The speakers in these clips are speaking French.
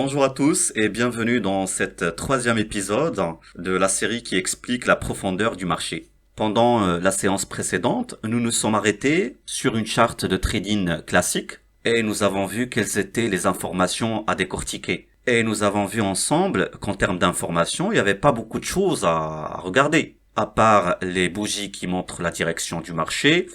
Bonjour à tous et bienvenue dans cet troisième épisode de la série qui explique la profondeur du marché. Pendant la séance précédente, nous nous sommes arrêtés sur une charte de trading classique et nous avons vu quelles étaient les informations à décortiquer. Et nous avons vu ensemble qu'en termes d'informations, il n'y avait pas beaucoup de choses à regarder, à part les bougies qui montrent la direction du marché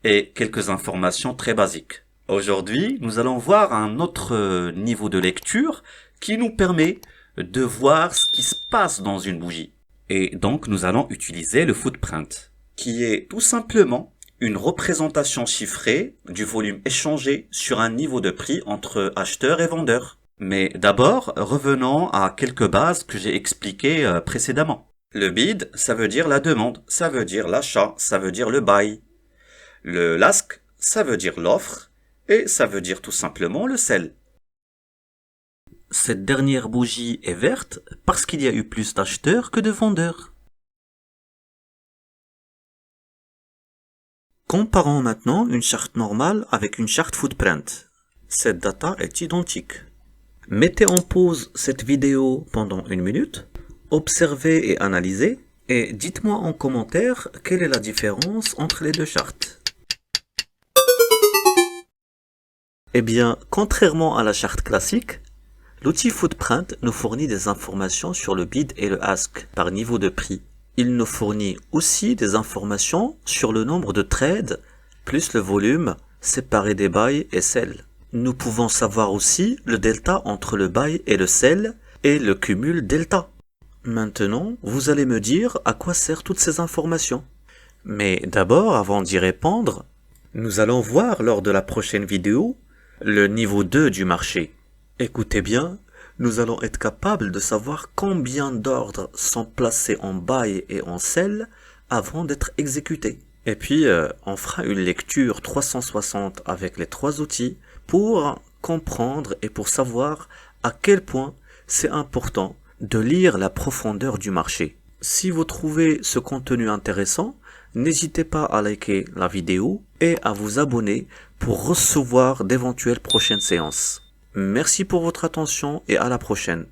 et quelques informations très basiques. Aujourd'hui, nous allons voir un autre niveau de lecture qui nous permet de voir ce qui se passe dans une bougie. Et donc, nous allons utiliser le footprint, qui est tout simplement une représentation chiffrée du volume échangé sur un niveau de prix entre acheteurs et vendeurs. Mais d'abord, revenons à quelques bases que j'ai expliquées précédemment. Le bid, ça veut dire la demande, ça veut dire l'achat, ça veut dire le buy. Le l'ask, ça veut dire l'offre, et ça veut dire tout simplement le sell. Cette dernière bougie est verte parce qu'il y a eu plus d'acheteurs que de vendeurs. Comparons maintenant une charte normale avec une charte footprint. Cette data est identique. Mettez en pause cette vidéo pendant 1 minute, observez et analysez, et dites-moi en commentaire quelle est la différence entre les deux chartes. Eh bien, contrairement à la charte classique, l'outil Footprint nous fournit des informations sur le bid et le ask par niveau de prix. Il nous fournit aussi des informations sur le nombre de trades, plus le volume, séparé des buy et sell. Nous pouvons savoir aussi le delta entre le buy et le sell et le cumul delta. Maintenant, vous allez me dire à quoi servent toutes ces informations. Mais d'abord, avant d'y répondre, nous allons voir lors de la prochaine vidéo le niveau 2 du marché. Écoutez bien, nous allons être capables de savoir combien d'ordres sont placés en buy et en sell avant d'être exécutés. Et puis, on fera une lecture 360 avec les 3 outils pour comprendre et pour savoir à quel point c'est important de lire la profondeur du marché. Si vous trouvez ce contenu intéressant, n'hésitez pas à liker la vidéo et à vous abonner pour recevoir d'éventuelles prochaines séances. Merci pour votre attention et à la prochaine.